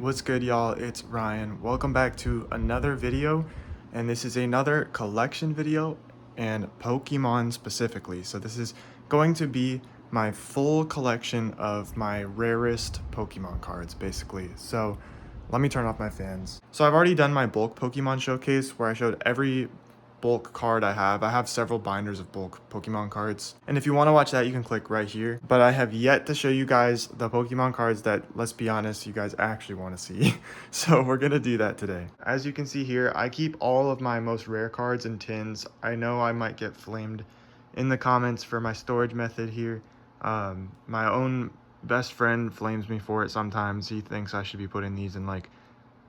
What's good, y'all? It's Ryan. Welcome back to another video, and this is another collection video and Pokemon specifically. So this is going to be my full collection of my rarest Pokemon cards, basically. So let me turn off my fans. So I've already done my bulk Pokemon showcase where I showed every bulk card I have. I have several binders of bulk Pokemon cards. And if you want to watch that, you can click right here. But I have yet to show you guys the Pokemon cards that, let's be honest, you guys actually want to see. So we're going to do that today. As you can see here, I keep all of my most rare cards in tins. I know I might get flamed in the comments for my storage method here. My own best friend flames me for it sometimes. He thinks I should be putting these in like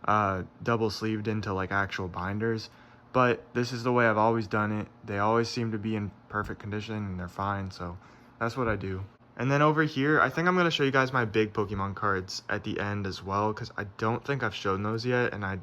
double sleeved into like actual binders. But this is the way I've always done it. They always seem to be in perfect condition and they're fine, so that's what I do. And then over here, I think I'm going to show you guys my big Pokemon cards at the end as well, because I don't think I've shown those yet, and I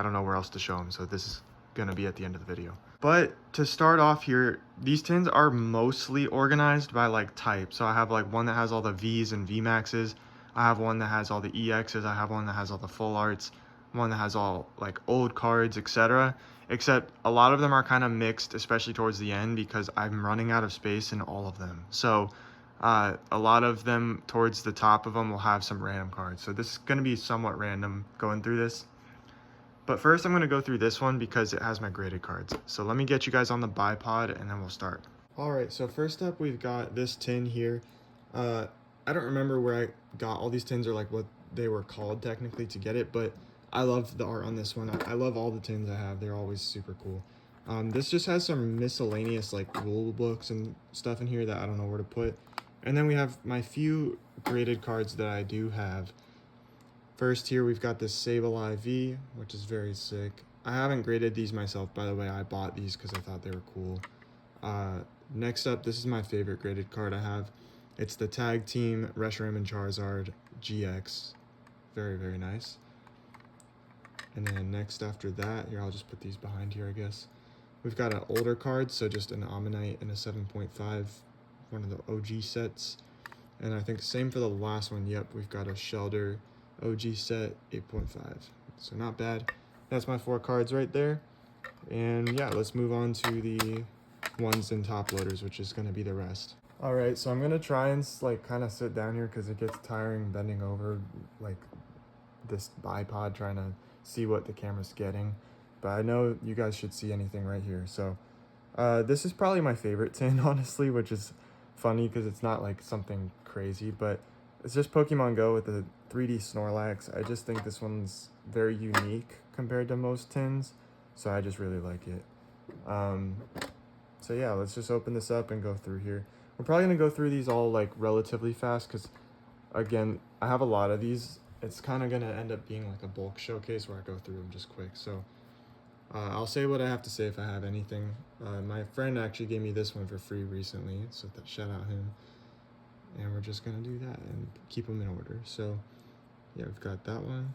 don't know where else to show them, so this is going to be at the end of the video. But to start off here, these tins are mostly organized by like type. So I have like one that has all the Vs and VMAXs. I have one that has all the EXs. I have one that has all the full arts. One that has all like old cards, etc. Except a lot of them are kind of mixed, especially towards the end, because I'm running out of space in all of them. So a lot of them towards the top of them will have some random cards. So this is going to be somewhat random going through this. But first I'm going to go through this one because it has my graded cards. So let me get you guys on the bipod and then we'll start. Alright, so first up we've got this tin here. I don't remember where I got all these tins or like what they were called technically to get it, but I love the art on this one. I love all the tins I have. They're always super cool. This just has some miscellaneous like rule books and stuff in here that I don't know where to put. And then we have my few graded cards that I do have. First here we've got this Sableye IV, which is very sick. I haven't graded these myself, by the way. I bought these because I thought they were cool. Next up, this is my favorite graded card I have. It's the Tag Team Reshiram and Charizard GX. Very, very nice. And then next after that, here I'll just put these behind here, I guess. We've got an older card, so just an Ammonite and a 7.5, one of the OG sets. And I think same for the last one. Yep, we've got a Shelder OG set 8.5. So not bad. That's my 4 cards right there. And yeah, let's move on to the ones and top loaders, which is going to be the rest. All right, so I'm going to try and like kind of sit down here because it gets tiring bending over like this bipod trying to see what the camera's getting, but I know you guys should see anything right here. So this is probably my favorite tin, honestly, which is funny because it's not like something crazy, but it's just Pokemon Go with the 3D Snorlax. I just think this one's very unique compared to most tins, so I just really like it. So yeah, let's just open this up and go through here. We're probably gonna go through these all like relatively fast because again, I have a lot of these. It's kind of going to end up being like a bulk showcase where I go through them just quick. So I'll say what I have to say if I have anything. My friend actually gave me this one for free recently, so shout out him. And we're just going to do that and keep them in order. So yeah, we've got that one.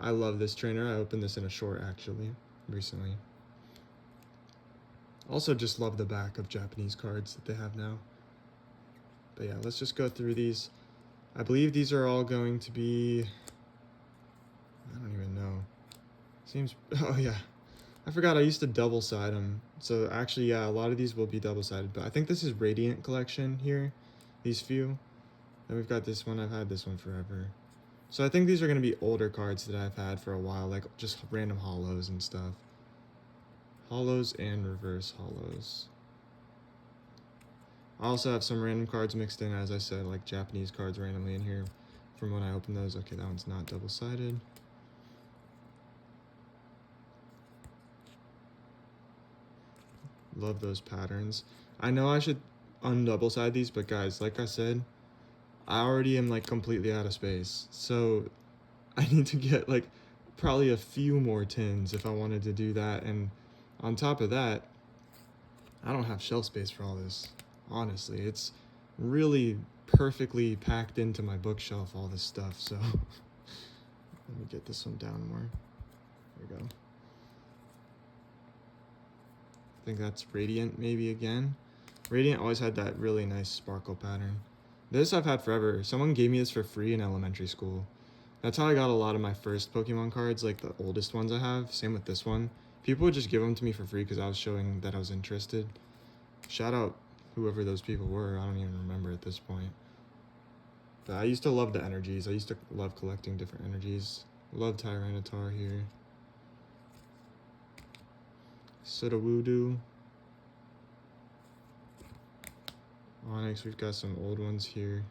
I love this trainer. I opened this in a short actually recently. Also just love the back of Japanese cards that they have now. But yeah, let's just go through these. I believe these are all going to be, I don't even know. Seems, oh yeah. I forgot I used to double side them. So actually, yeah, a lot of these will be double sided, but I think this is Radiant collection here, these few. Then we've got this one, I've had this one forever. So I think these are going to be older cards that I've had for a while, like just random hollows and stuff. Hollows and reverse hollows. I also have some random cards mixed in, as I said, like Japanese cards randomly in here from when I opened those. Okay, that one's not double-sided. Love those patterns. I know I should undouble-side these, but guys, like I said, I already am like completely out of space. So I need to get like probably a few more tins if I wanted to do that. And on top of that, I don't have shelf space for all this. Honestly, it's really perfectly packed into my bookshelf, all this stuff. So let me get this one down more. There we go. I think that's Radiant maybe again. Radiant always had that really nice sparkle pattern. This I've had forever. Someone gave me this for free in elementary school. That's how I got a lot of my first Pokemon cards, like the oldest ones I have. Same with this one. People would just give them to me for free because I was showing that I was interested. Shout out whoever those people were. I don't even remember at this point. But I used to love the energies. I used to love collecting different energies. Love Tyranitar here. Sudowoodo. Onyx, we've got some old ones here.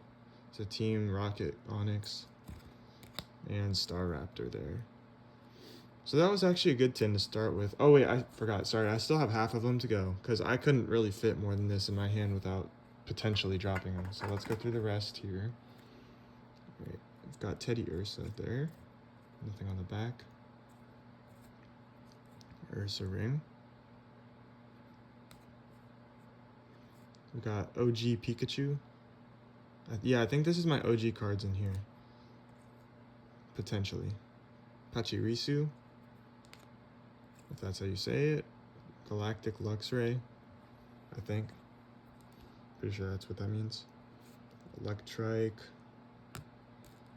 It's a Team Rocket Onyx. And Staraptor there. So that was actually a good tin to start with. Oh wait, I forgot. Sorry, I still have half of them to go because I couldn't really fit more than this in my hand without potentially dropping them. So let's go through the rest here. Wait, we've got Teddy Ursa there. Nothing on the back. Ursa ring. We've got OG Pikachu. Yeah, I think this is my OG cards in here. Potentially. Pachirisu, if that's how you say it. Galactic Luxray, I think. Pretty sure that's what that means. Electrike.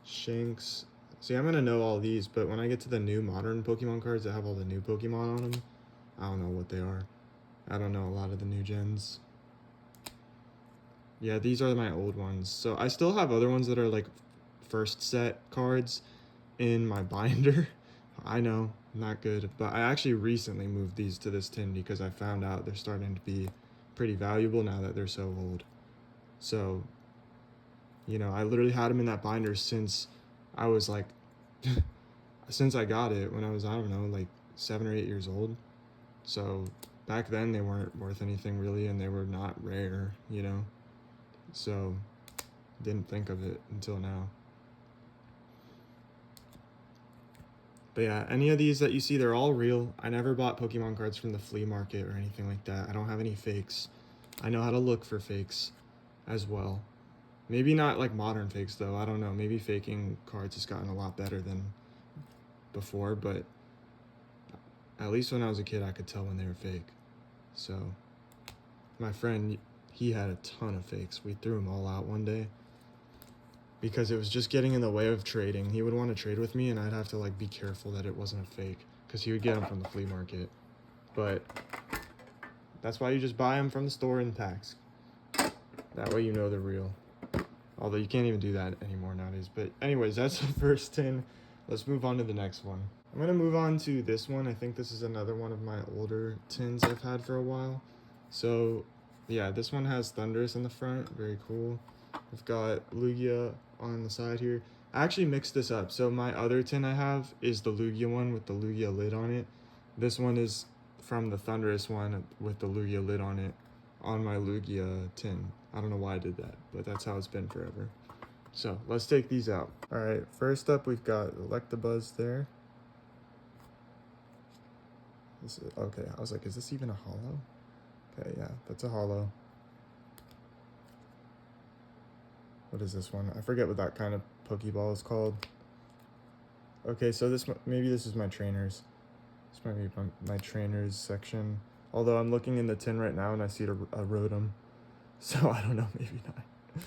Shanks. See, I'm gonna know all these, but when I get to the new modern Pokemon cards that have all the new Pokemon on them, I don't know what they are. I don't know a lot of the new gens. Yeah, these are my old ones. So I still have other ones that are like first set cards in my binder. I know, not good, but I actually recently moved these to this tin because I found out they're starting to be pretty valuable now that they're so old. So, you know, I literally had them in that binder since I was like, since I got it when I was, I don't know, like 7 or 8 years old. So back then they weren't worth anything really, and they were not rare, you know. So didn't think of it until now. But yeah, any of these that you see, they're all real. I never bought Pokemon cards from the flea market or anything like that. I don't have any fakes. I know how to look for fakes as well. Maybe not like modern fakes though. I don't know. Maybe faking cards has gotten a lot better than before, but at least when I was a kid, I could tell when they were fake. So my friend, he had a ton of fakes. We threw them all out one day because it was just getting in the way of trading. He would want to trade with me, and I'd have to like be careful that it wasn't a fake because he would get them from the flea market. But that's why you just buy them from the store in packs. That way you know they're real. Although you can't even do that anymore nowadays. But anyways, that's the first tin. Let's move on to the next one. I'm going to move on to this one. I think this is another one of my older tins I've had for a while. So yeah, this one has Thundurus in the front. Very cool. We've got Lugia on the side here. I actually mixed this up. So my other tin I have is the Lugia one with the Lugia lid on it. This one is from the Thundurus one with the Lugia lid on it on my Lugia tin. I don't know why I did that, but that's how it's been forever. So let's take these out. All right, first up we've got Electabuzz there. This is, okay, I was like, is this even a holo? Okay, yeah, that's a holo. What is this one? I forget what that kind of Pokeball is called. Okay, so this, maybe this is my trainers. This might be my trainers section. Although I'm looking in the tin right now and I see a Rotom. So I don't know, maybe not.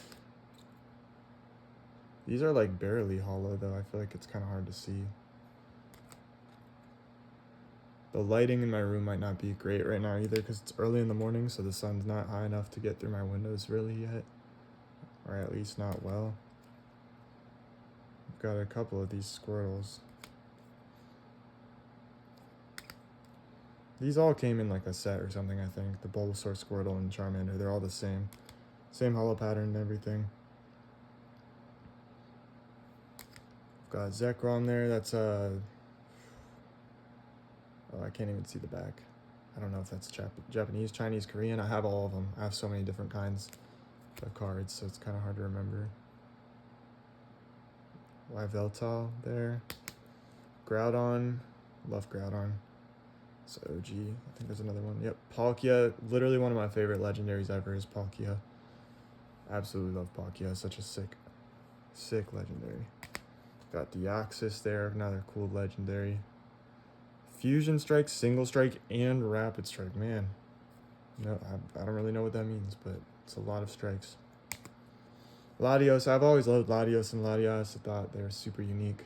These are like barely hollow though. I feel like it's kind of hard to see. The lighting in my room might not be great right now either because it's early in the morning, so the sun's not high enough to get through my windows really yet. Or at least not well. I've got a couple of these Squirtles. These all came in like a set or something, I think. The Bulbasaur, Squirtle, and Charmander, they're all the same. Same hollow pattern and everything. Got Zekrom there, that's oh, I can't even see the back. I don't know if that's Japanese, Chinese, Korean. I have all of them. I have so many different kinds of cards, so it's kind of hard to remember. Yveltal there. Groudon, love Groudon. It's OG, I think there's another one. Yep, Palkia, literally one of my favorite legendaries ever is Palkia. Absolutely love Palkia, such a sick legendary. Got Deoxys there, another cool legendary. Fusion Strike, Single Strike, and Rapid Strike. Man, no, I don't really know what that means, but it's a lot of strikes. Latios, I've always loved Latios and Latias. I thought they were super unique.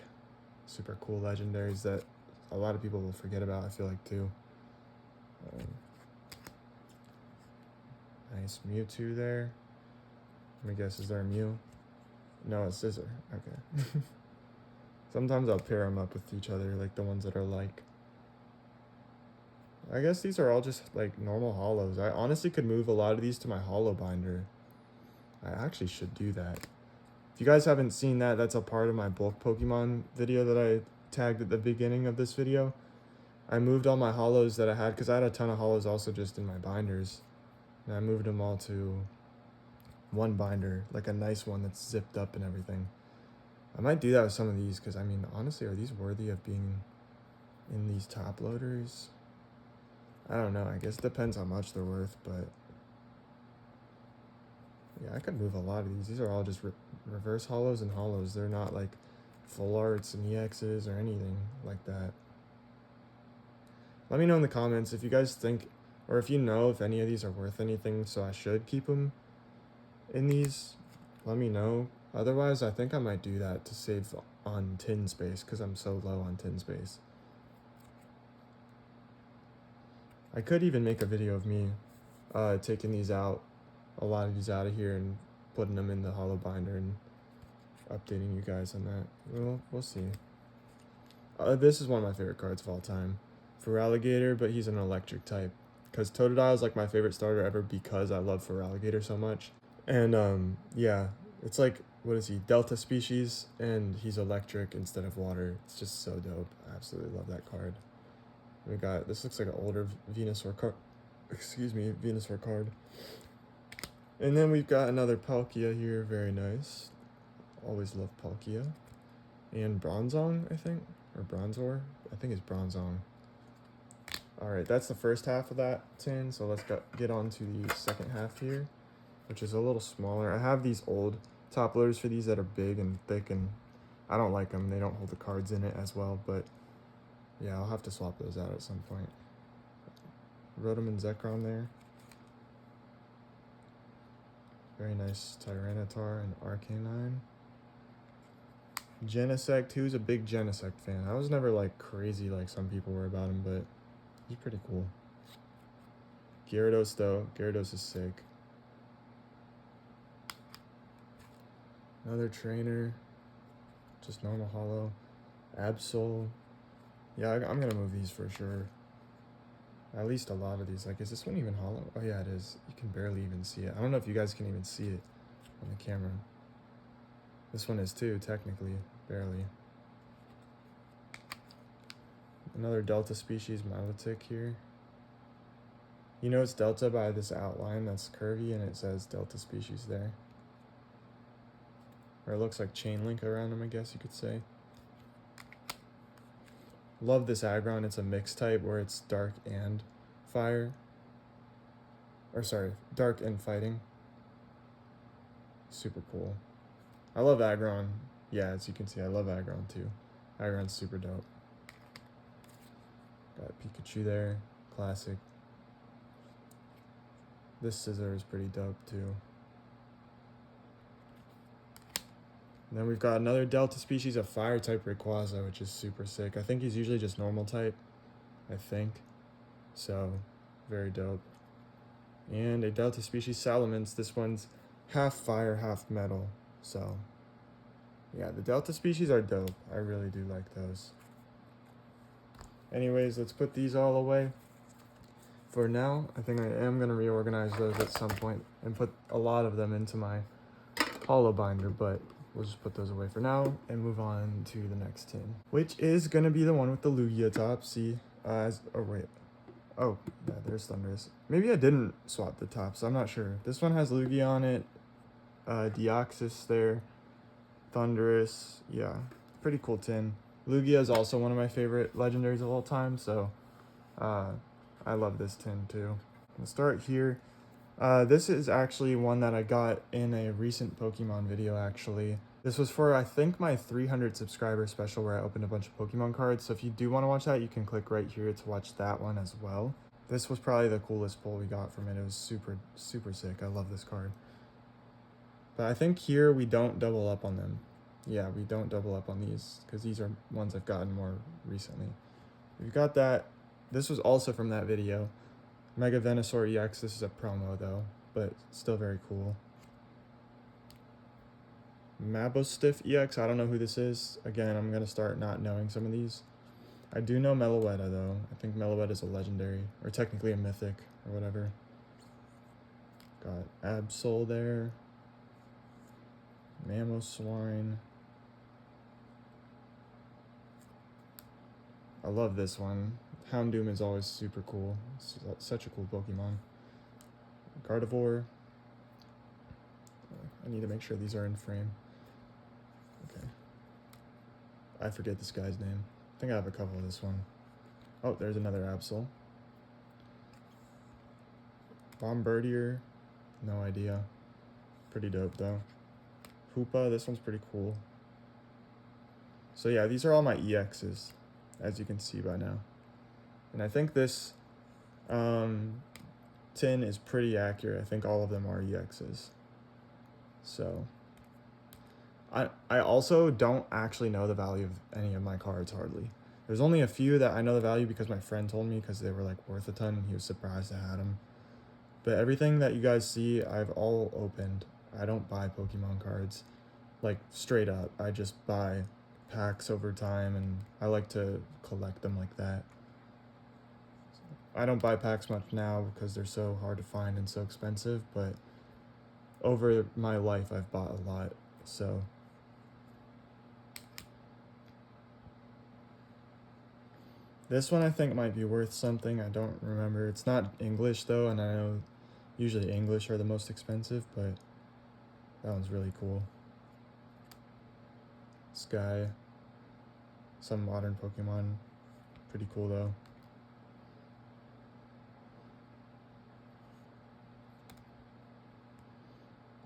super cool legendaries that a lot of people will forget about, I feel like, too. Nice Mewtwo there. Let me guess, is there a Mew? No, it's Scissor. Okay. Sometimes I'll pair them up with each other, like the ones that are like. I guess these are all just like normal holos. I honestly could move a lot of these to my holo binder. I actually should do that. If you guys haven't seen that, that's a part of my bulk Pokemon video that I tagged at the beginning of this video. I moved all my holos that I had, because I had a ton of holos also just in my binders. And I moved them all to one binder, like a nice one that's zipped up and everything. I might do that with some of these, because I mean, honestly, are these worthy of being in these top loaders? I don't know. I guess it depends how much they're worth, but yeah, I could move a lot of these. These are all just reverse holos and holos. They're not like full arts and EXs or anything like that. Let me know in the comments if you guys think, or if you know if any of these are worth anything, so I should keep them in these. Let me know. Otherwise, I think I might do that to save on tin space, because I'm so low on tin space. I could even make a video of me taking these out, a lot of these out of here, and putting them in the holo binder and updating you guys on that. We'll see. This is one of my favorite cards of all time. Feraligatr, but he's an electric type. Because Totodile is like my favorite starter ever, because I love Feraligatr so much. And yeah, it's like, what is he? Delta species, and he's electric instead of water. It's just so dope. I absolutely love that card. We got, this looks like an older Venusaur card. Excuse me, Venusaur card. And then we've got another Palkia here, very nice. Always love Palkia. And Bronzong, I think, or Bronzor. I think it's Bronzong. Alright, that's the first half of that tin, so let's get on to the second half here, which is a little smaller. I have these old top loaders for these that are big and thick, and I don't like them. They don't hold the cards in it as well, but yeah, I'll have to swap those out at some point. Rotom and Zekrom there. Very nice Tyranitar and Arcanine. Genesect, who's a big Genesect fan. I was never like crazy like some people were about him, but he's pretty cool. Gyarados though, Gyarados is sick. Another trainer, just normal holo. Absol. Yeah, I'm gonna move these for sure. At least a lot of these. Like, is this one even holo? Oh yeah, it is. You can barely even see it. I don't know if you guys can even see it on the camera. This one is too, technically, barely. Another Delta species, Milotic here. You know it's Delta by this outline that's curvy, and it says Delta species there. Or it looks like chain link around them, I guess you could say. Love this Aggron. It's a mixed type where it's dark and fire. Or sorry, dark and fighting. Super cool. I love Aggron. Yeah, as you can see, I love Aggron too. Aggron's super dope. Got Pikachu there. Classic. This Scissor is pretty dope too. And then we've got another Delta species, a fire type Rayquaza, which is super sick. I think he's usually just normal type, I think. So, very dope. And a Delta species Salamence. This one's half fire, half metal. So, yeah, the Delta species are dope. I really do like those. Anyways, let's put these all away. For now, I think I am going to reorganize those at some point and put a lot of them into my holo binder, but we'll just put those away for now and move on to the next tin, which is going to be the one with the Lugia top. See, oh wait. Oh, yeah, there's Thundurus. Maybe I didn't swap the tops. I'm not sure. This one has Lugia on it. Deoxys there. Thundurus. Yeah, pretty cool tin. Lugia is also one of my favorite legendaries of all time, so I love this tin too. We'll start here. This is actually one that I got in a recent Pokemon video, actually. This was for, I think, my 300 subscriber special where I opened a bunch of Pokemon cards. So if you do want to watch that, you can click right here to watch that one as well. This was probably the coolest pull we got from it. It was super, super sick. I love this card. But I think here we don't double up on them. Yeah, we don't double up on these because these are ones I've gotten more recently. We've got that. This was also from that video. Mega Venusaur EX. This is a promo though, but still very cool. Mabostiff EX. I don't know who this is. Again, I'm going to start not knowing some of these. I do know Meloetta though. I think Meloetta is a legendary, or technically a mythic, or whatever. Got Absol there. Mamoswine. I love this one. Houndoom is always super cool. It's such a cool Pokemon. Gardevoir. I need to make sure these are in frame. Okay. I forget this guy's name. I think I have a couple of this one. Oh, there's another Absol. Bombardier. No idea. Pretty dope though. Hoopa. This one's pretty cool. So yeah, these are all my EXs, as you can see by now. And I think this tin is pretty accurate. I think all of them are EXs. So I also don't actually know the value of any of my cards hardly. There's only a few that I know the value because my friend told me because they were like worth a ton and he was surprised I had them. But everything that you guys see, I've all opened. I don't buy Pokemon cards, like straight up. I just buy packs over time and I like to collect them like that. I don't buy packs much now because they're so hard to find and so expensive, but over my life I've bought a lot, so. This one I think might be worth something. I don't remember. It's not English though, and I know usually English are the most expensive, but that one's really cool. Sky. Some modern Pokemon. Pretty cool though.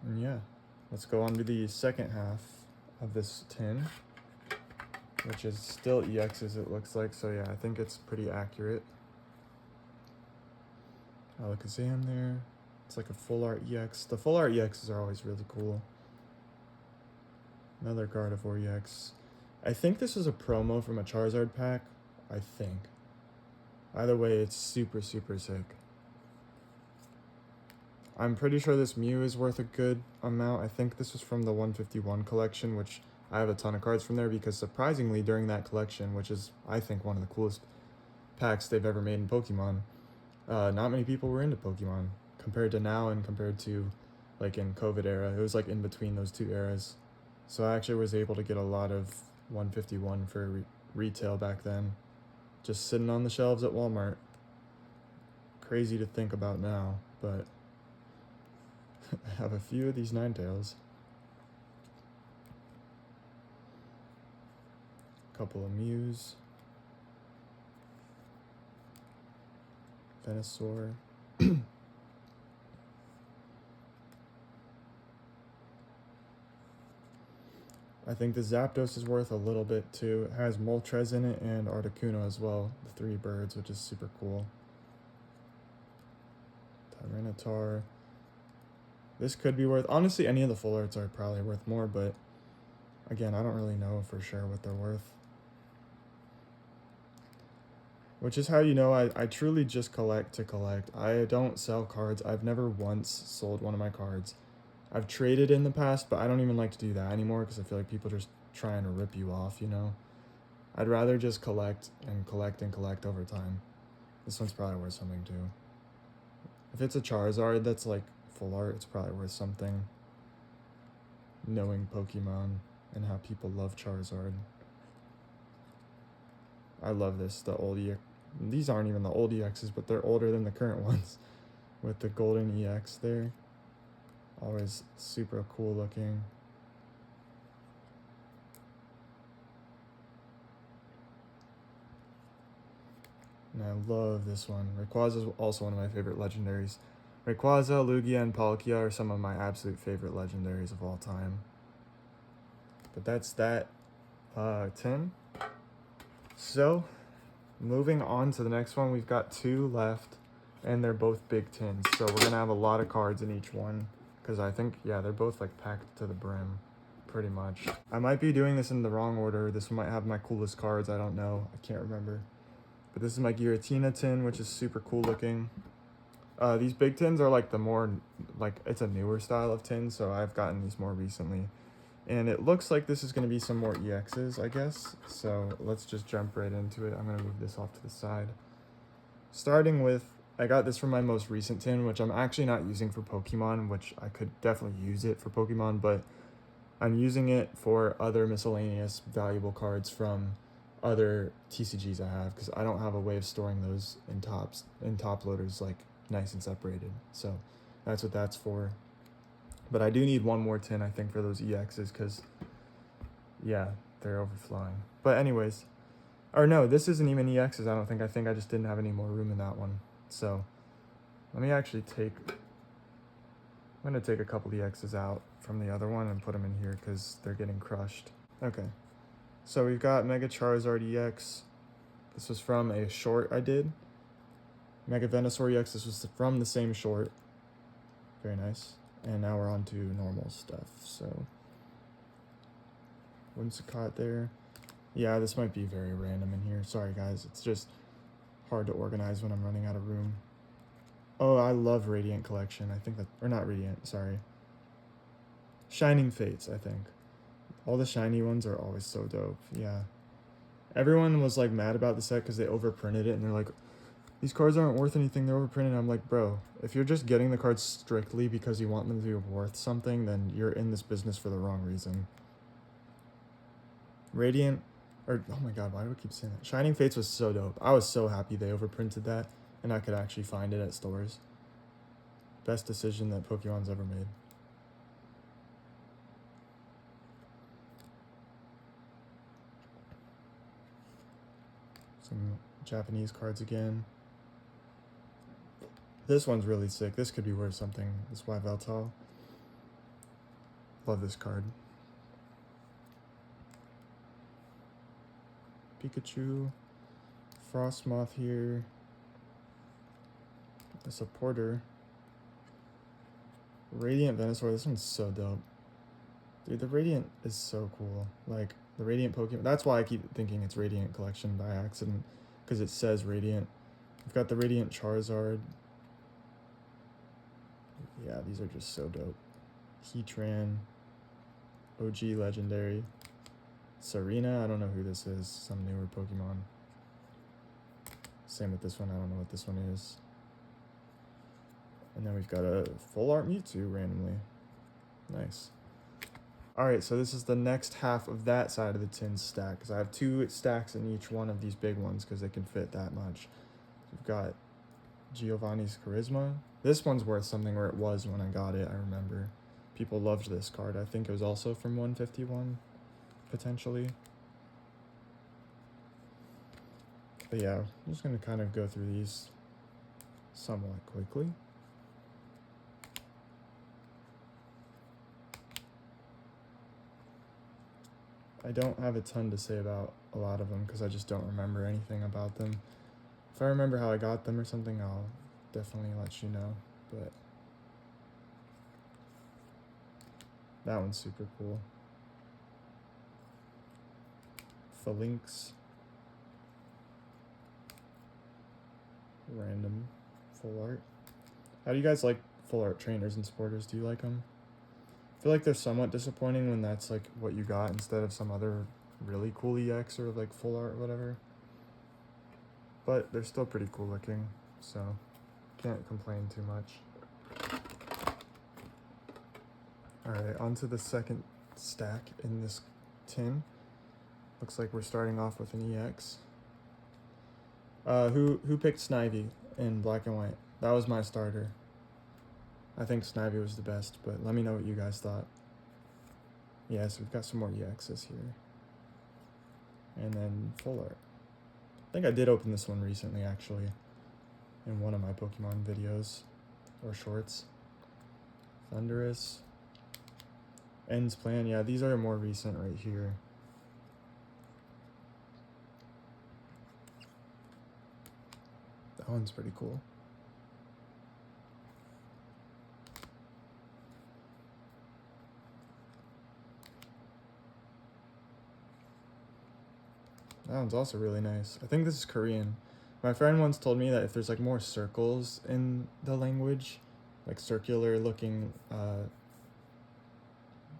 And yeah, let's go on to the second half of this tin, which is still EXs it looks like, so yeah, I think it's pretty accurate. Alakazam there. It's like a full art EX. The full art EXs are always really cool. Another Gardevoir EX. I think this is a promo from a Charizard pack. I think. Either way, it's super, super sick. I'm pretty sure this Mew is worth a good amount. I think this was from the 151 collection, which I have a ton of cards from there because surprisingly during that collection, which is I think one of the coolest packs they've ever made in Pokemon, not many people were into Pokemon compared to now and compared to like in COVID era. It was like in between those two eras. So I actually was able to get a lot of 151 for retail back then, just sitting on the shelves at Walmart. Crazy to think about now, but I have a few of these Ninetales. Couple of Mews. Venusaur. I think the Zapdos is worth a little bit too. It has Moltres in it and Articuno as well, the three birds, which is super cool. Tyranitar. This could be worth, honestly, any of the full arts are probably worth more, but again, I don't really know for sure what they're worth. Which is how you know I truly just collect to collect. I don't sell cards. I've never once sold one of my cards. I've traded in the past, but I don't even like to do that anymore because I feel like people are just trying to rip you off, you know? I'd rather just collect and collect and collect over time. This one's probably worth something too. If it's a Charizard that's like full art, it's probably worth something. Knowing Pokemon and how people love Charizard. I love this, the old EX. These aren't even the old EXs, but they're older than the current ones. With the golden EX there. Always super cool looking. And I love this one. Rayquaza is also one of my favorite legendaries. Rayquaza, Lugia, and Palkia are some of my absolute favorite legendaries of all time. But that's that 10. So, moving on to the next one, we've got 2 left, and they're both big tins. So we're going to have a lot of cards in each one, because I think, yeah, they're both like packed to the brim. pretty much. I might be doing this in the wrong order. This one might have my coolest cards, I don't know. I can't remember. But this is my Giratina tin, which is super cool looking. These big tins are like the more, like, it's a newer style of tin, so I've gotten these more recently. And it looks like this is going to be some more EXs, I guess. So let's just jump right into it. I'm going to move this off to the side. Starting with, I got this from my most recent tin, which I'm actually not using for Pokemon, which I could definitely use it for Pokemon, but I'm using it for other miscellaneous valuable cards from other TCGs I have, because I don't have a way of storing those in top loaders, like, nice and separated. So that's what that's for. But I do need one more tin, I think, for those EXs, because, yeah, they're overflowing. But anyways, or no, this isn't even EXs, I don't think. I think I just didn't have any more room in that one. So let me actually I'm going to take a couple EXs out from the other one and put them in here, because they're getting crushed. Okay, so we've got Mega Charizard EX. This was from a short I did. Mega Venusaur EX, this was from the same short. Very nice. And now we're on to normal stuff, so Whimsicott there. Yeah, this might be very random in here. Sorry, guys. It's just hard to organize when I'm running out of room. Oh, I love Radiant Collection. I think that... Or not Radiant, sorry. Shining Fates, I think. All the shiny ones are always so dope. Yeah. Everyone was, like, mad about the set because they overprinted it, and they're like, these cards aren't worth anything, they're overprinted. I'm like, bro, if you're just getting the cards strictly because you want them to be worth something, then you're in this business for the wrong reason. Radiant, or, oh my god, why do I keep saying that? Shining Fates was so dope. I was so happy they overprinted that, and I could actually find it at stores. Best decision that Pokemon's ever made. Some Japanese cards again. This one's really sick. This could be worth something. This Yveltal. Love this card. Pikachu. Frostmoth here. A supporter. Radiant Venusaur. This one's so dope. Dude, the Radiant is so cool. Like, the Radiant Pokemon. That's why I keep thinking it's Radiant Collection by accident. Because it says Radiant. We've got the Radiant Charizard. Yeah, these are just so dope. Heatran, OG Legendary, Serena, I don't know who this is, some newer Pokemon. Same with this one, I don't know what this one is. And then we've got a full art Mewtwo randomly. Nice. Alright, so this is the next half of that side of the tin stack, because I have 2 stacks in each one of these big ones, because they can fit that much. We've got Giovanni's Charisma. This one's worth something, or it was when I got it, I remember. People loved this card. I think it was also from 151, potentially. But yeah, I'm just going to kind of go through these somewhat quickly. I don't have a ton to say about a lot of them, because I just don't remember anything about them. If I remember how I got them or something, I'll definitely let you know, but that one's super cool. Phalanx. Random full art. How do you guys like full art trainers and supporters? Do you like them? I feel like they're somewhat disappointing when that's like what you got instead of some other really cool EX or like full art or whatever. But they're still pretty cool looking, so can't complain too much. Alright, on to the second stack in this tin. Looks like we're starting off with an EX. Who picked Snivy in black and white? That was my starter. I think Snivy was the best, but let me know what you guys thought. Yeah, so we've got some more EXs here. And then full art. I think I did open this one recently, actually, in one of my Pokemon videos or shorts. Thundurus. Ends Plan. Yeah, these are more recent right here. That one's pretty cool. That one's also really nice. I think this is Korean. My friend once told me that if there's like more circles in the language, like circular looking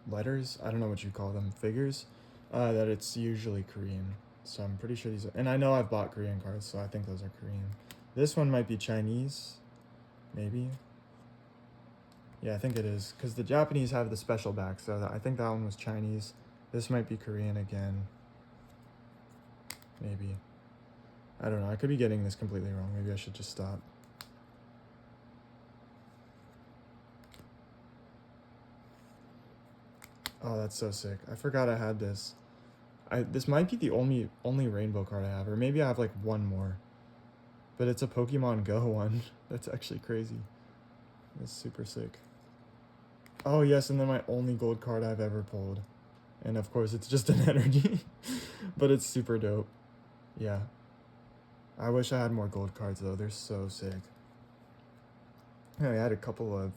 letters, I don't know what you call them, figures, that it's usually Korean. So I'm pretty sure these are, and I know I've bought Korean cards, so I think those are Korean. This one might be Chinese, maybe. Yeah, I think it is, because the Japanese have the special back, so I think that one was Chinese. This might be Korean again. Maybe. I don't know, I could be getting this completely wrong. Maybe I should just stop. Oh, that's so sick. I forgot I had this. This might be the only rainbow card I have, or maybe I have like one more. But it's a Pokemon Go one. That's actually crazy. That's super sick. Oh yes, and then my only gold card I've ever pulled. And of course it's just an energy. But it's super dope. Yeah. I wish I had more gold cards though, they're so sick. Yeah, I had a couple of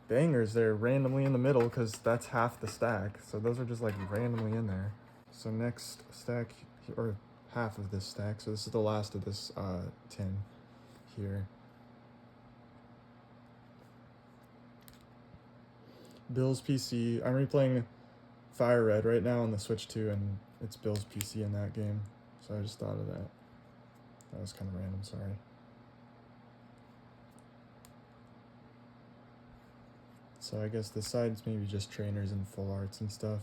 bangers there randomly in the middle because that's half the stack. So those are just like randomly in there. So next stack, or half of this stack. So this is the last of this tin here. Bill's PC. I'm replaying Fire Red right now on the Switch 2, and it's Bill's PC in that game. So I just thought of that. That was kind of random, sorry. So I guess the sides maybe just trainers and full arts and stuff.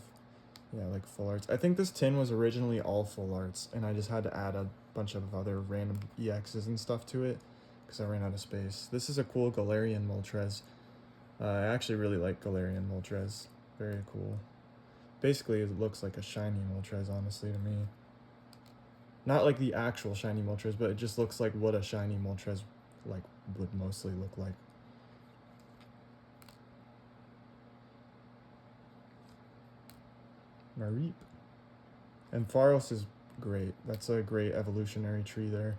Yeah, like full arts. I think this tin was originally all full arts, and I just had to add a bunch of other random EXs and stuff to it because I ran out of space. This is a cool Galarian Moltres. I actually really like Galarian Moltres. Very cool. Basically, it looks like a shiny Moltres, honestly, to me. Not like the actual shiny Moltres, but it just looks like what a shiny Moltres like would mostly look like. Mareep. And Faros is great. That's a great evolutionary tree there.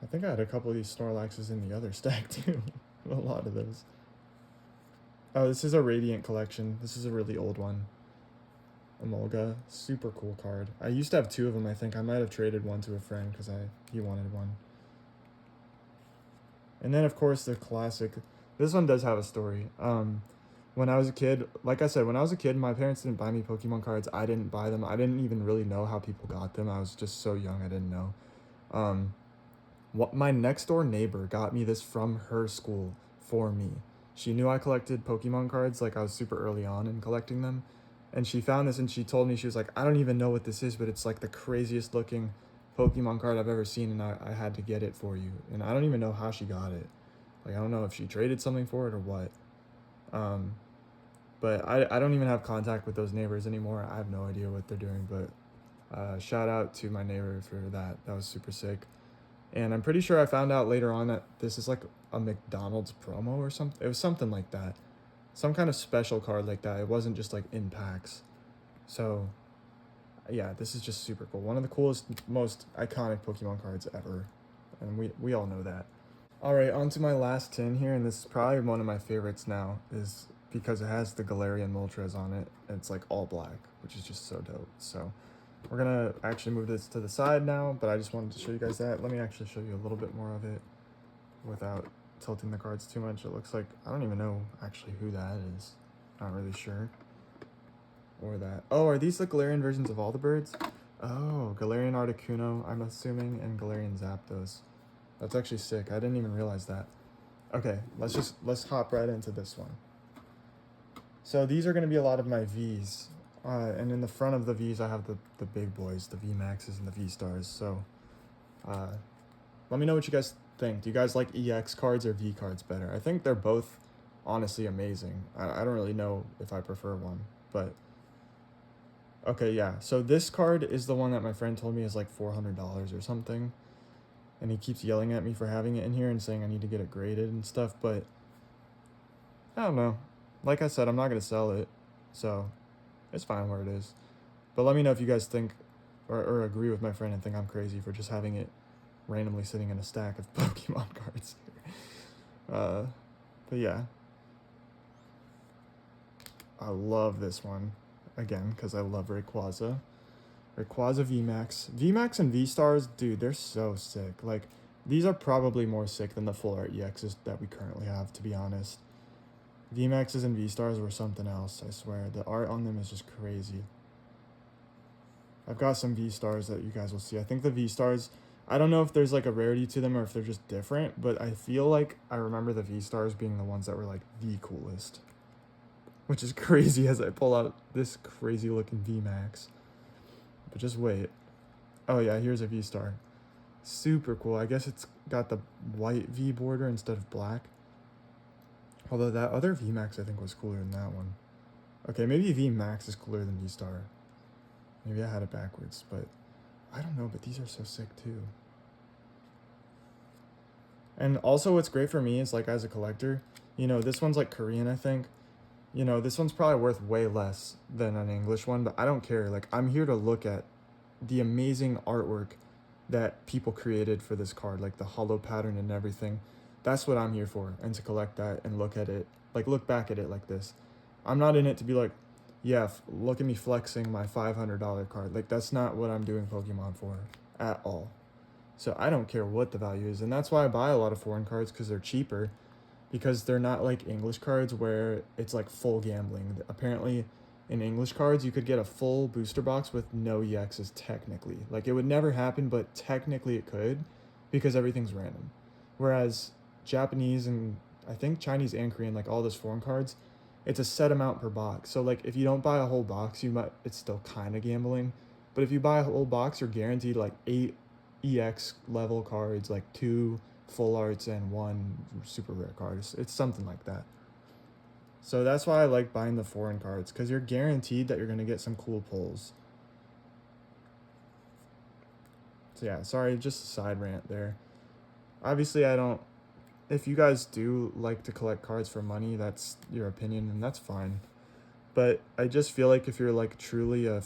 I think I had a couple of these Snorlaxes in the other stack too. A lot of those. Oh, this is a Radiant collection. This is a really old one. Emolga. Super cool card. I used to have two of them, I think. I might have traded one to a friend because he wanted one. And then, of course, the classic. This one does have a story. When I was a kid, like I said, when I was a kid, my parents didn't buy me Pokemon cards. I didn't buy them. I didn't even really know how people got them. I was just so young, I didn't know. My next door neighbor got me this from her school for me. She knew I collected Pokemon cards, like I was super early on in collecting them. And she found this and she told me, she was like, I don't even know what this is, but it's like the craziest looking Pokemon card I've ever seen, and I had to get it for you. And I don't even know how she got it. Like, I don't know if she traded something for it or what. But I don't even have contact with those neighbors anymore. I have no idea what they're doing, but shout out to my neighbor for that. That was super sick. And I'm pretty sure I found out later on that this is like a McDonald's promo or something. It was something like that. Some kind of special card like that. It wasn't just like in packs. So yeah, this is just super cool. One of the coolest, most iconic Pokemon cards ever. And we all know that. All right, on to my last tin here, and this is probably one of my favorites now, is because it has the Galarian Moltres on it, and it's like all black, which is just so dope. So we're gonna actually move this to the side now, but I just wanted to show you guys that. Let me actually show you a little bit more of it without tilting the cards too much. It looks like, I don't even know actually who that is. Not really sure. Or that. Oh, are these the Galarian versions of all the birds? Oh, Galarian Articuno, I'm assuming, and Galarian Zapdos. That's actually sick. I didn't even realize that. Okay, let's hop right into this one. So these are going to be a lot of my Vs. And in the front of the Vs, I have the big boys, the V Maxes and the V Stars. So let me know what you guys think. Do you guys like EX cards or V cards better? I think they're both honestly amazing. I don't really know if I prefer one, but okay, yeah. So this card is the one that my friend told me is like $400 or something. And he keeps yelling at me for having it in here and saying I need to get it graded and stuff, but I don't know. Like I said, I'm not going to sell it, so it's fine where it is. But let me know if you guys think or agree with my friend and think I'm crazy for just having it randomly sitting in a stack of Pokemon cards here. But yeah. I love this one, again, because I love Rayquaza. Rayquaza VMAX. VMAX and V-Stars, dude, they're so sick. Like, these are probably more sick than the full art EXs that we currently have, to be honest. VMAXs and V-Stars were something else, I swear. The art on them is just crazy. I've got some V-Stars that you guys will see. I think the V-Stars, I don't know if there's like a rarity to them or if they're just different, but I feel like I remember the V-Stars being the ones that were like the coolest. Which is crazy as I pull out this crazy looking VMAX. But just wait. Oh yeah, here's a V-Star. Super cool. I guess it's got the white V border instead of black. Although that other VMAX I think was cooler than that one. Okay, maybe VMAX is cooler than V-Star. Maybe I had it backwards, but I don't know, but these are so sick too. And also what's great for me is like as a collector, you know, this one's like Korean, I think. You know, this one's probably worth way less than an English one, but I don't care. Like, I'm here to look at the amazing artwork that people created for this card, like the hollow pattern and everything. That's what I'm here for, and to collect that and look at it, like look back at it like this. I'm not in it to be like, yeah, look at me flexing my $500 card. Like, that's not what I'm doing Pokemon for at all. So I don't care what the value is, and that's why I buy a lot of foreign cards, because they're cheaper. Because they're not like English cards where it's like full gambling. Apparently, in English cards, you could get a full booster box with no EXs technically. Like, it would never happen, but technically it could, because everything's random. Whereas Japanese and I think Chinese and Korean, like all those foreign cards, it's a set amount per box. So like if you don't buy a whole box, it's still kind of gambling. But if you buy a whole box, you're guaranteed like 8 EX level cards, like 2 full arts and 1 super rare card. It's something like that. So that's why I like buying the foreign cards, because you're guaranteed that you're going to get some cool pulls. So yeah, sorry, just a side rant there. Obviously, if you guys do like to collect cards for money, that's your opinion, and that's fine. But I just feel like if you're truly a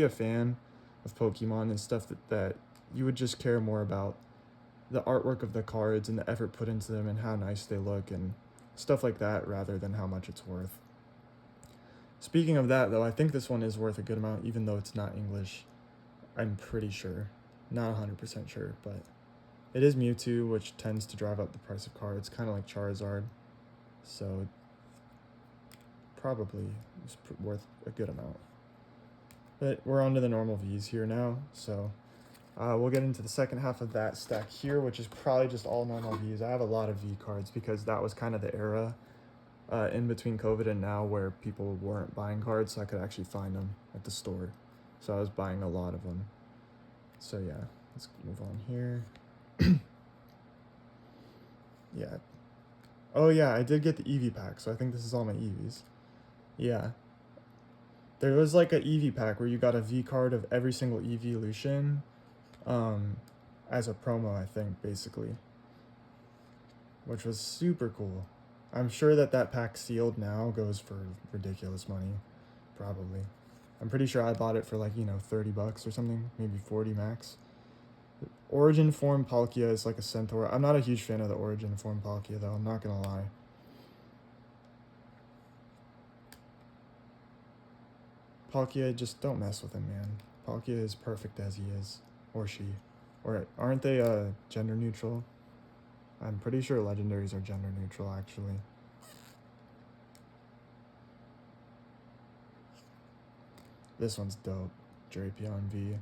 fan of Pokemon and stuff, that you would just care more about the artwork of the cards and the effort put into them and how nice they look and stuff like that, rather than how much it's worth. Speaking of that, though, I think this one is worth a good amount, even though it's not English. I'm pretty sure. Not 100% sure, but it is Mewtwo, which tends to drive up the price of cards, kind of like Charizard. So probably is worth a good amount. But we're on to the normal Vs here now, so we'll get into the second half of that stack here, which is probably just all normal Vs. I have a lot of V cards because that was kind of the era in between COVID and now where people weren't buying cards, so I could actually find them at the store. So I was buying a lot of them. So yeah, let's move on here. Yeah. Oh yeah, I did get the Eevee pack, so I think this is all my Eevees. Yeah. There was like an Eevee pack where you got a V card of every single evolution as a promo, I think, basically. Which was super cool. I'm sure that pack sealed now goes for ridiculous money, probably. I'm pretty sure I bought it for like, $30 or something, maybe 40 max. Origin form Palkia is like a centaur. I'm not a huge fan of the origin form Palkia, though, I'm not gonna lie. Palkia, just don't mess with him, man. Palkia is perfect as he is. Or she. Or aren't they gender neutral? I'm pretty sure legendaries are gender neutral, actually. This one's dope. Drapion V.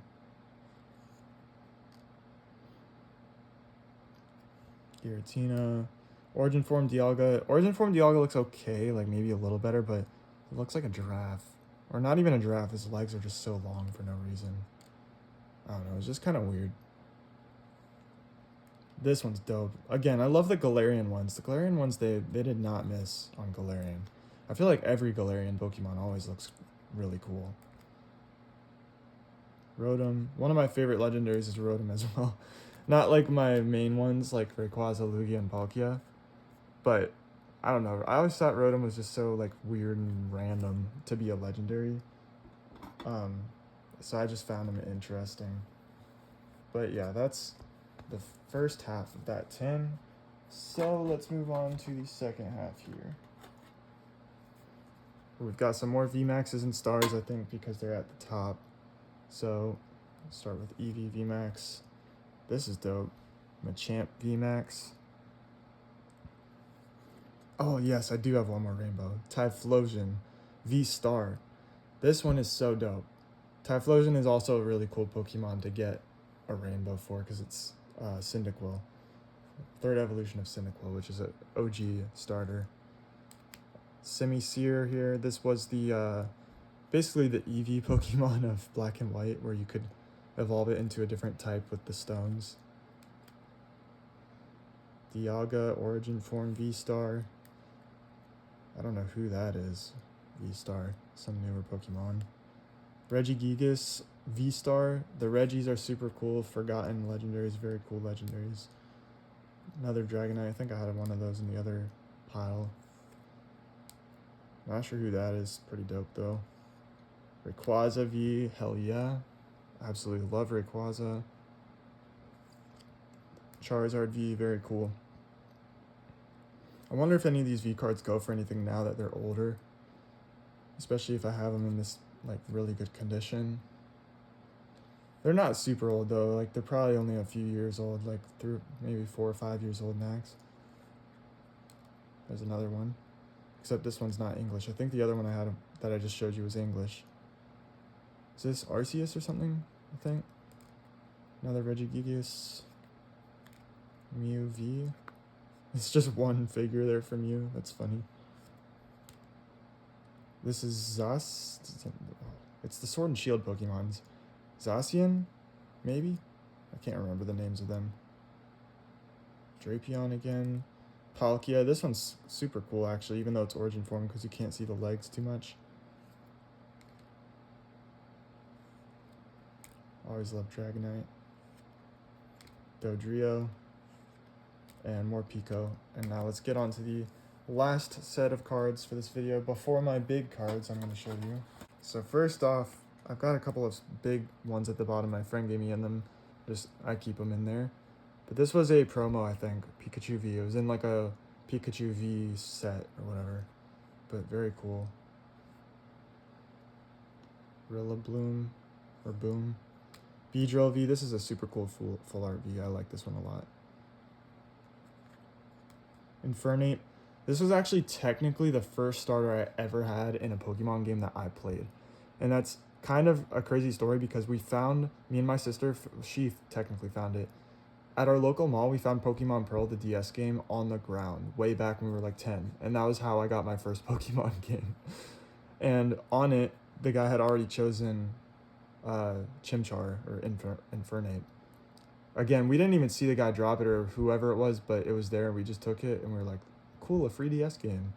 Giratina. Origin form Dialga. Origin form Dialga looks okay, like maybe a little better, but it looks like a giraffe. Or not even a giraffe, his legs are just so long for no reason. I don't know, it's just kind of weird. This one's dope. Again, I love the Galarian ones. The Galarian ones, they did not miss on Galarian. I feel like every Galarian Pokemon always looks really cool. Rotom. One of my favorite legendaries is Rotom as well. Not like my main ones, like Rayquaza, Lugia, and Palkia. But, I don't know. I always thought Rotom was just so, like, weird and random to be a legendary. So I just found him interesting. But, yeah, that's the first half of that 10. So, let's move on to the second half here. We've got some more VMAXs and stars, I think, because they're at the top. So start with Eevee VMAX. This is dope. Machamp VMAX. Oh yes, I do have one more rainbow. Typhlosion V-Star. This one is so dope. Typhlosion is also a really cool Pokemon to get a rainbow for because it's Cyndaquil. Third evolution of Cyndaquil, which is an OG starter. Semi-Seer here. This was the basically the Eevee Pokemon of Black and White, where you could evolve it into a different type with the stones. Dialga Origin Form V-Star. I don't know who that is. V-Star, some newer Pokemon. Regigigas V-Star. The Regis are super cool. Forgotten legendaries, very cool legendaries. Another Dragonite. I think I had one of those in the other pile. Not sure who that is. Pretty dope though. Rayquaza V. Hell yeah. Absolutely love Rayquaza. Charizard V. Very cool. I wonder if any of these V cards go for anything now that they're older. Especially if I have them in this like really good condition. They're not super old though, like they're probably only a few years old, like through maybe 4 or 5 years old max. There's another one, except this one's not English. I think the other one I had that I just showed you was English. Is this Arceus or something? I think. Another Regigigas. Mew V. It's just one figure there from Mew. That's funny. This is Zas. It's the Sword and Shield Pokemons. Zacian? Maybe? I can't remember the names of them. Drapion again. Palkia. This one's super cool actually, even though it's Origin Form because you can't see the legs too much. Always love Dragonite. Dodrio. And more Pico. And now let's get on to the last set of cards for this video before my big cards I'm going to show you. So first off, I've got a couple of big ones at the bottom. My friend gave me in them. I keep them in there. But this was a promo, I think. Pikachu V. It was in like a Pikachu V set or whatever. But very cool. Rillaboom or Boom. Beedrill V. This is a super cool full art V. I like this one a lot. Infernape. This was actually technically the first starter I ever had in a Pokemon game that I played. And that's kind of a crazy story because me and my sister, she technically found it. At our local mall, we found Pokemon Pearl, the DS game, on the ground way back when we were like 10. And that was how I got my first Pokemon game. And on it, the guy had already chosen Chimchar or Infernape. Again, we didn't even see the guy drop it or whoever it was, but it was there and we just took it and we were like, cool, a free DS game.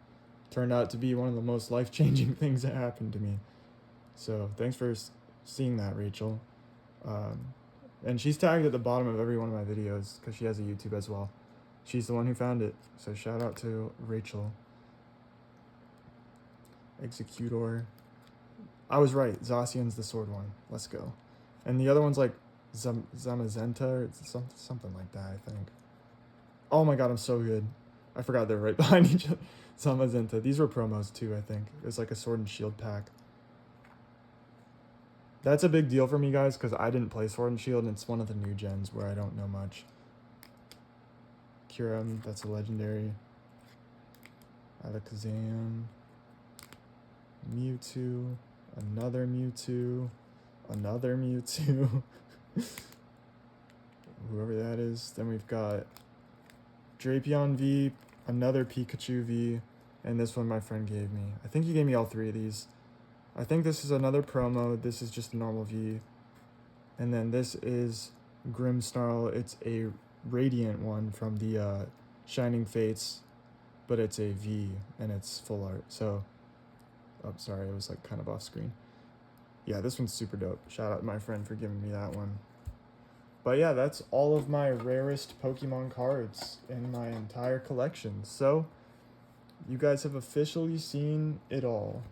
Turned out to be one of the most life-changing things that happened to me. So thanks for seeing that, Rachel. And she's tagged at the bottom of every one of my videos because she has a YouTube as well. She's the one who found it. So shout out to Rachel. Executor. I was right. Zacian's the sword one. Let's go. And the other one's like Zamazenta or something like that, I think. Oh my god, I'm so good. I forgot they're right behind each other. Zamazenta. These were promos too, I think. It was like a Sword and Shield pack. That's a big deal for me, guys, because I didn't play Sword and Shield, and it's one of the new gens where I don't know much. Kyurem, that's a legendary. Alakazam. Mewtwo. Another Mewtwo. Another Mewtwo. Whoever that is. Then we've got Drapion V, another Pikachu V, and this one my friend gave me. I think he gave me all three of these. I think this is another promo. This is just a normal V. And then this is Grimmsnarl. It's a Radiant one from the Shining Fates, but it's a V, and it's full art. So, oh, sorry, it was like kind of off screen. Yeah, this one's super dope. Shout out to my friend for giving me that one. But yeah, that's all of my rarest Pokemon cards in my entire collection. So, you guys have officially seen it all.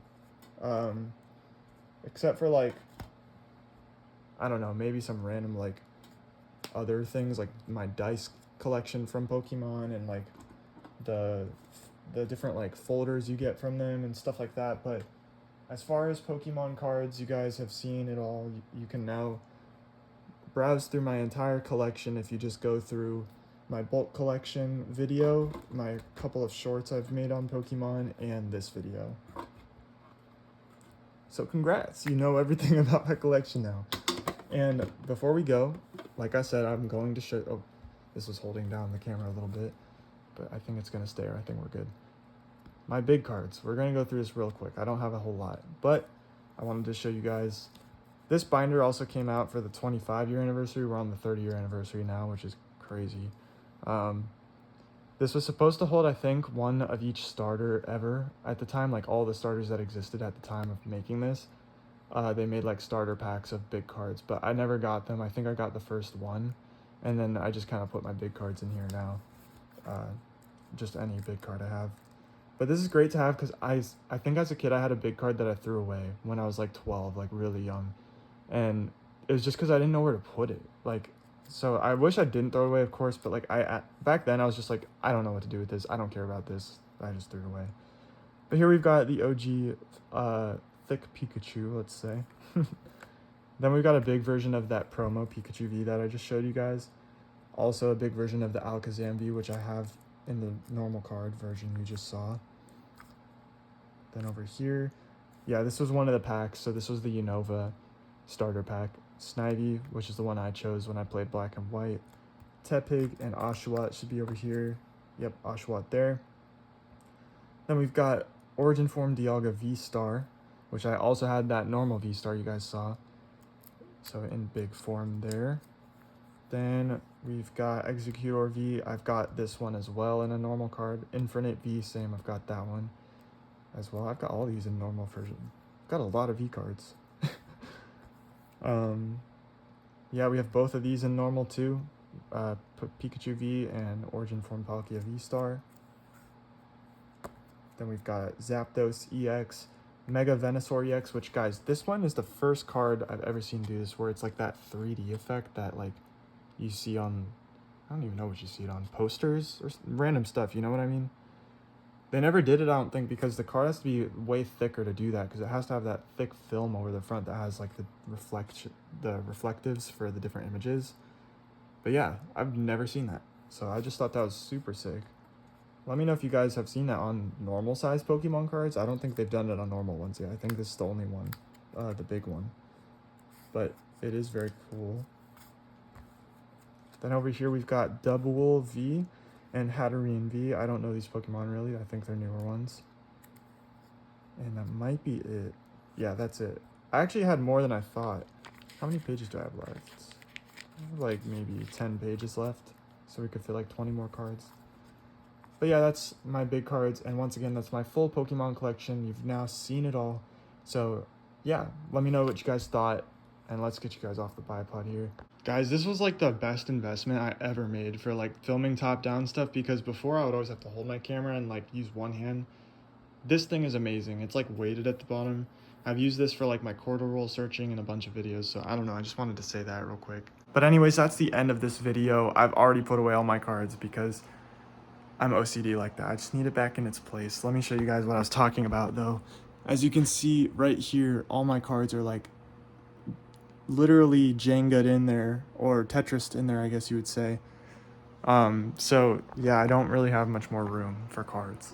Except for like, I don't know, maybe some random like other things like my dice collection from Pokemon and like the different like folders you get from them and stuff like that. But as far as Pokemon cards, you guys have seen it all. You can now browse through my entire collection if you just go through my bulk collection video, my couple of shorts I've made on Pokemon, and this video. So congrats, you know everything about my collection now. And before we go, like I said, I'm going to show, oh, this was holding down the camera a little bit, but I think it's gonna stay, or I think we're good. My big cards, we're gonna go through this real quick. I don't have a whole lot, but I wanted to show you guys. This binder also came out for the 25-year anniversary. We're on the 30-year anniversary now, which is crazy. This was supposed to hold, I think, one of each starter ever at the time, like all the starters that existed at the time of making this. They made like starter packs of big cards, but I never got them. I think I got the first one, and then I just kind of put my big cards in here now. Just any big card I have. But this is great to have because I think as a kid I had a big card that I threw away when I was like 12, like really young. And it was just because I didn't know where to put it. Like, so I wish I didn't throw it away, of course, but like back then I was just like, I don't know what to do with this. I don't care about this. I just threw it away. But here we've got the OG thick Pikachu, let's say. Then we've got a big version of that promo Pikachu V that I just showed you guys. Also a big version of the Alakazam V, which I have in the normal card version you just saw. Then over here, yeah, this was one of the packs. So this was the Unova starter pack. Snivy, which is the one I chose when I played Black and White. Tepig and Oshawott should be over here. Yep, Oshawott there. Then we've got Origin Form Dialga V-Star, which I also had that normal V-Star you guys saw. So in big form there. Then we've got Executor V. I've got this one as well in a normal card. Infinite V, same, I've got that one as well. I've got all these in normal version. I've got a lot of V cards. Yeah, we have both of these in normal too. Pikachu V and Origin Form Palkia V-Star. Then we've got Zapdos EX, Mega Venusaur EX, which, guys, this one is the first card I've ever seen do this, where it's like that 3D effect that like you see on, I don't even know what you see it on, posters or random stuff, you know what I mean? They never did it, I don't think, because the card has to be way thicker to do that, because it has to have that thick film over the front that has like the reflectives for the different images. But yeah, I've never seen that, so I just thought that was super sick. Let me know if you guys have seen that on normal size Pokemon cards. I don't think they've done it on normal ones yet. I think this is the only one, the big one. But it is very cool. Then over here we've got Double V and Hatterene V. I don't know these Pokemon really. I think they're newer ones. And that might be it. Yeah, that's it. I actually had more than I thought. How many pages do I have left? I have like maybe 10 pages left. So we could fit like 20 more cards. But yeah, that's my big cards. And once again, that's my full Pokemon collection. You've now seen it all. So yeah, let me know what you guys thought. And let's get you guys off the bipod here. Guys, this was like the best investment I ever made for like filming top-down stuff, because before I would always have to hold my camera and like use one hand. This thing is amazing. It's like weighted at the bottom. I've used this for like my quarter roll searching and a bunch of videos, so I don't know, I just wanted to say that real quick. But anyways, that's the end of this video. I've already put away all my cards because I'm OCD like that. I just need it back in its place. Let me show you guys what I was talking about though. As you can see right here, all my cards are like literally Jenga'd in there, or Tetris'd in there, I guess you would say. So yeah, I don't really have much more room for cards.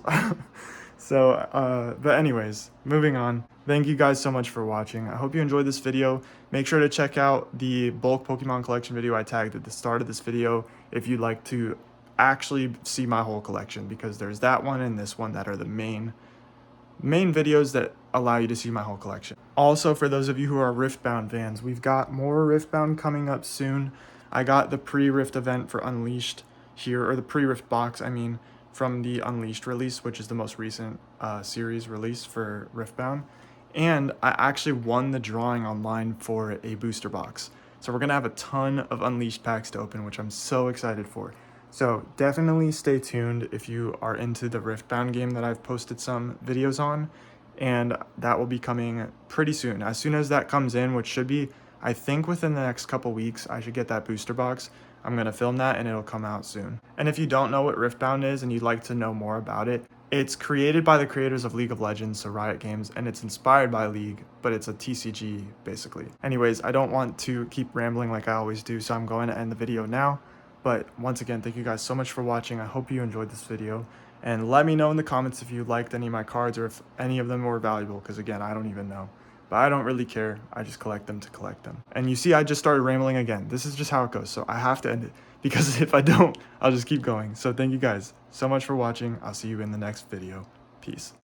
So, but anyways, moving on. Thank you guys so much for watching. I hope you enjoyed this video. Make sure to check out the bulk Pokemon collection video I tagged at the start of this video if you'd like to actually see my whole collection, because there's that one and this one that are the main videos that allow you to see my whole collection. Also, for those of you who are Riftbound fans, we've got more Riftbound coming up soon. I got the pre-Rift event for Unleashed here, or the pre-Rift box, I mean, from the Unleashed release, which is the most recent series release for Riftbound. And I actually won the drawing online for a booster box. So we're gonna have a ton of Unleashed packs to open, which I'm so excited for. So definitely stay tuned if you are into the Riftbound game that I've posted some videos on, and that will be coming pretty soon. As soon as that comes in, which should be, I think within the next couple weeks, I should get that booster box. I'm gonna film that and it'll come out soon. And if you don't know what Riftbound is and you'd like to know more about it, It's created by the creators of League of Legends, so Riot Games, and it's inspired by League, but it's a TCG basically. Anyways, I don't want to keep rambling like I always do, so I'm going to end the video now. But once again, thank you guys so much for watching. I hope you enjoyed this video, and let me know in the comments if you liked any of my cards or if any of them were valuable, because again, I don't even know. But I don't really care. I just collect them to collect them. And you see, I just started rambling again. This is just how it goes, so I have to end it, because if I don't, I'll just keep going. So thank you guys so much for watching. I'll see you in the next video. Peace.